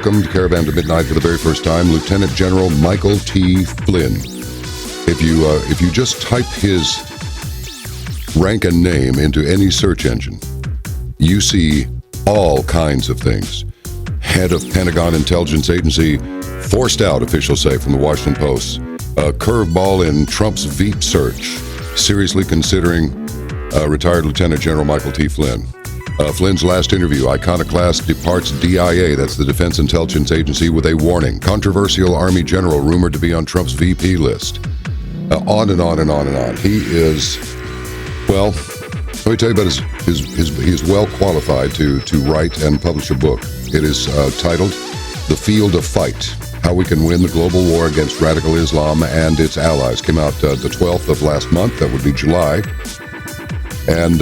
welcome to Caravan to Midnight for the very first time, Lieutenant General Michael T. Flynn. If you just type his rank and name into any search engine, you see all kinds of things. Head of Pentagon Intelligence Agency, forced out, officials say, from the Washington Post. A curveball in Trump's Veep search. Seriously considering retired Lieutenant General Michael T. Flynn. Flynn's last interview, iconoclast departs DIA, that's the Defense Intelligence Agency, with a warning. Controversial Army general rumored to be on Trump's VP list. On and on and on and on. He is, well, let me tell you about he is well qualified to write and publish a book. It is titled The Field of Fight, How We Can Win the Global War Against Radical Islam and Its Allies. Came out the 12th of last month, that would be July. And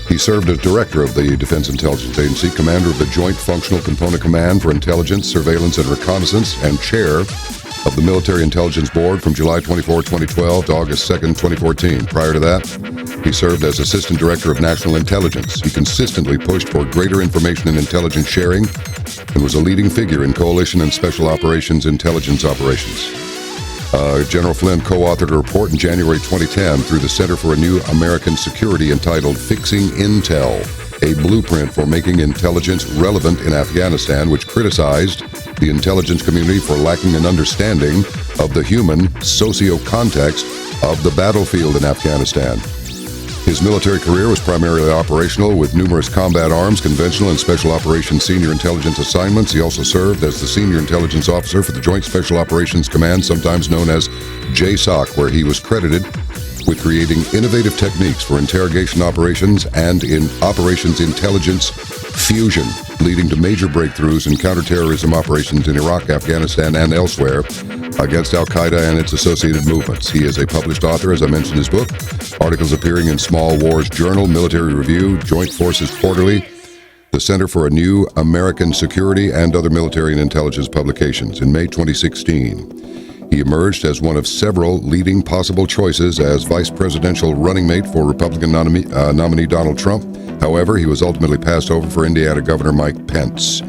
he served as director of the Defense Intelligence Agency, commander of the Joint Functional Component Command for Intelligence, Surveillance, and Reconnaissance, and chair of the Military Intelligence Board from July 24, 2012 to August 2, 2014. Prior to that, he served as Assistant Director of National Intelligence. He consistently pushed for greater information and intelligence sharing and was a leading figure in coalition and special operations intelligence operations. General Flynn co-authored a report in January 2010 through the Center for a New American Security entitled Fixing Intel, a blueprint for making intelligence relevant in Afghanistan, which criticized the intelligence community for lacking an understanding of the human socio-context of the battlefield in Afghanistan. His military career was primarily operational, with numerous combat arms, conventional and special operations senior intelligence assignments. He also served as the senior intelligence officer for the Joint Special Operations Command, sometimes known as JSOC, where he was credited with creating innovative techniques for interrogation operations and in operations intelligence fusion, leading to major breakthroughs in counterterrorism operations in Iraq, Afghanistan, and elsewhere against Al-Qaeda and its associated movements. He is a published author, as I mentioned in his book, articles appearing in Small Wars Journal, Military Review, Joint Forces Quarterly, the Center for a New American Security, and other military and intelligence publications. In May 2016, he emerged as one of several leading possible choices as vice presidential running mate for Republican nominee Donald Trump. However, he was ultimately passed over for Indiana Governor Mike Pence.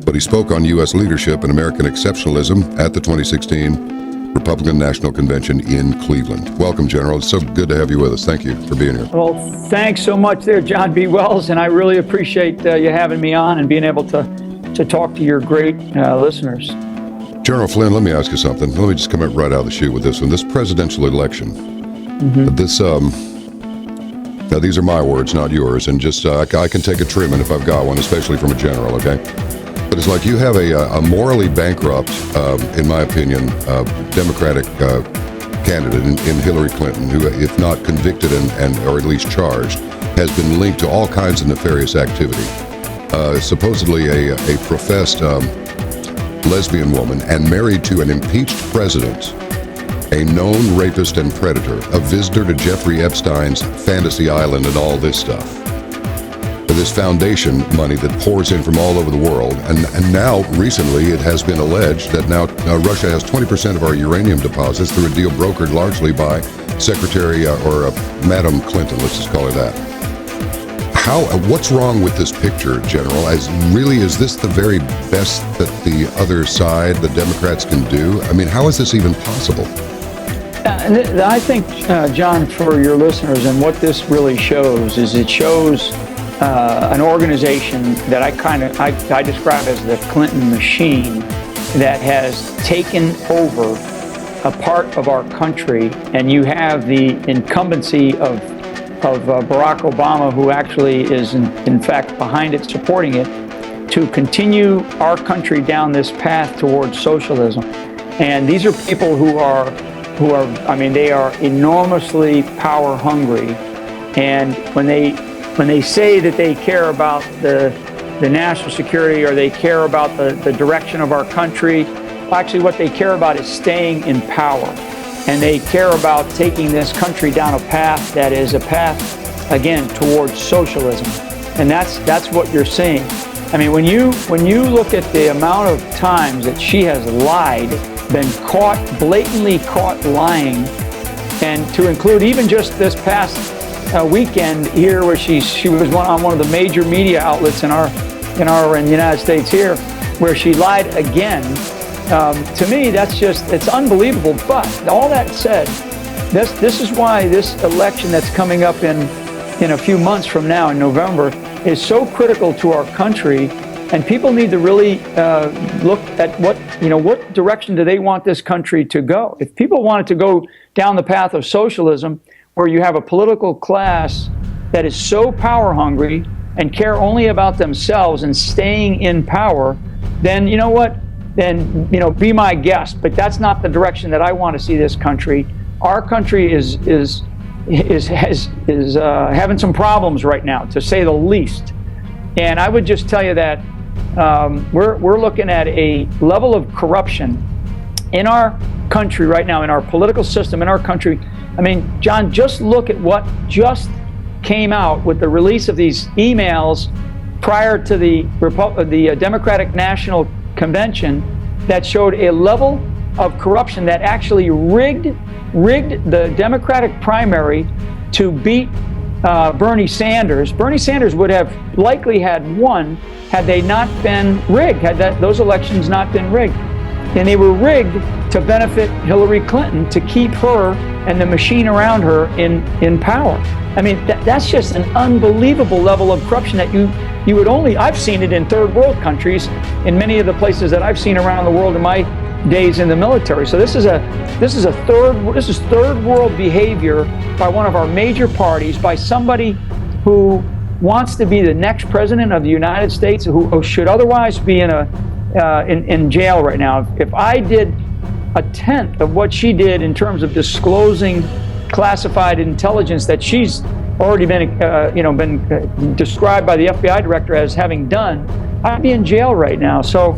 But he spoke on U.S. leadership and American exceptionalism at the 2016 Republican National Convention in Cleveland. Welcome, General. It's so good to have you with us. Thank you for being here. Well, thanks so much there, John B. Wells, and I really appreciate you having me on and being able to talk to your great listeners. General Flynn, let me ask you something. Let me just come right out of the chute with this one. This presidential election, now these are my words, not yours, and just I can take a trimming if I've got one, especially from a general, okay? But it's like you have a morally bankrupt, in my opinion, Democratic candidate in Hillary Clinton, who, if not convicted and or at least charged, has been linked to all kinds of nefarious activity. Supposedly a professed lesbian woman and married to an impeached president, a known rapist and predator, a visitor to Jeffrey Epstein's fantasy island, and all this stuff. This foundation money that pours in from all over the world, and now recently it has been alleged that now Russia has 20% of our uranium deposits through a deal brokered largely by Secretary or Madam Clinton, let's just call her that. What's wrong with this picture, General? Is this the very best that the other side, the Democrats, can do? I mean, how is this even possible? I think, John, for your listeners, and what this really shows is it shows an organization that I describe as the Clinton machine that has taken over a part of our country, and you have the incumbency of Barack Obama, who actually is in fact behind it, supporting it, to continue our country down this path towards socialism. And these are people who are they are enormously power hungry, and when they say that they care about the national security, or they care about the direction of our country, actually what they care about is staying in power. And they care about taking this country down a path that is a path, again, towards socialism. And that's what you're seeing. I mean, when you look at the amount of times that she has lied, been blatantly caught lying, and to include even just this past weekend here, where she was on one of the major media outlets in the United States here, where she lied again. To me, it's unbelievable. But all that said, this is why this election that's coming up in a few months from now in November is so critical to our country. And people need to really look at what direction do they want this country to go. If people want it to go down the path of socialism, where you have a political class that is so power hungry and care only about themselves and staying in power, then you know what? Then be my guest. But that's not the direction that I want to see this country. Our country is having some problems right now, to say the least. And I would just tell you that we're looking at a level of corruption in our country right now, in our political system, in our country. I mean, John, just look at what just came out with the release of these emails prior to the Democratic National Convention that showed a level of corruption that actually rigged the Democratic primary to beat Bernie Sanders. Bernie Sanders would have likely had won had they not been rigged, had those elections not been rigged. And they were rigged to benefit Hillary Clinton, to keep her and the machine around her in power. I mean, that's just an unbelievable level of corruption that you would only, I've seen it in third world countries, in many of the places that I've seen around the world in my days in the military. So this is third world behavior by one of our major parties, by somebody who wants to be the next president of the United States, who should otherwise be in jail right now. If I did a tenth of what she did in terms of disclosing classified intelligence that she's already been described by the FBI director as having done, I'd be in jail right now. So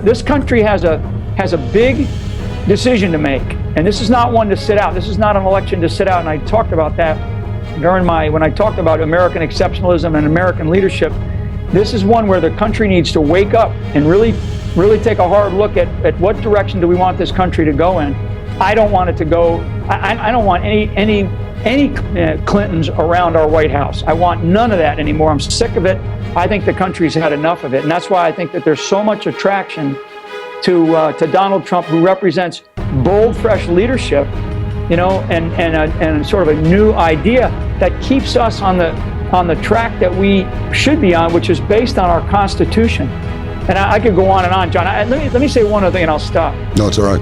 this country has a big decision to make, and this is not one to sit out. This is not an election to sit out, and I talked about that when I talked about American exceptionalism and American leadership. This is one where the country needs to wake up and really take a hard look at what direction do we want this country to go in. I don't want it to go. I don't want any Clintons around our White House. I want none of that anymore. I'm sick of it. I think the country's had enough of it, and that's why I think that there's so much attraction to Donald Trump, who represents bold, fresh leadership, and sort of a new idea that keeps us on the track that we should be on, which is based on our Constitution. And I could go on and on, John. Let me say one other thing, and I'll stop. No, it's all right.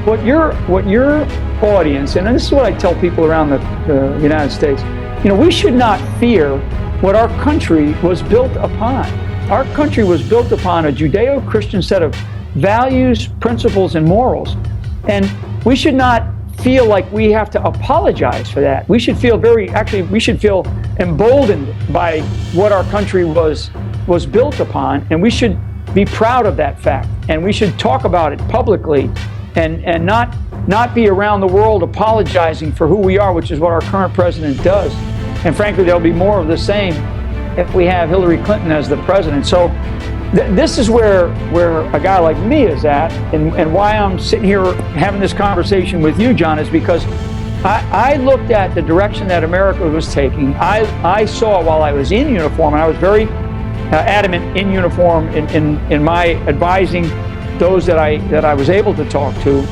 What your audience, and this is what I tell people around the United States, we should not fear what our country was built upon. Our country was built upon a Judeo-Christian set of values, principles, and morals. And we should not feel like we have to apologize for that. We should feel we should feel emboldened by what our country was built upon, and we should be proud of that fact. And we should talk about it publicly and not be around the world apologizing for who we are, which is what our current president does. And frankly, there'll be more of the same if we have Hillary Clinton as the president. So this is where a guy like me is at, and why I'm sitting here having this conversation with you, John, is because I looked at the direction that America was taking. I saw while I was in uniform, and I was very adamant in uniform in my advising those that I was able to talk to,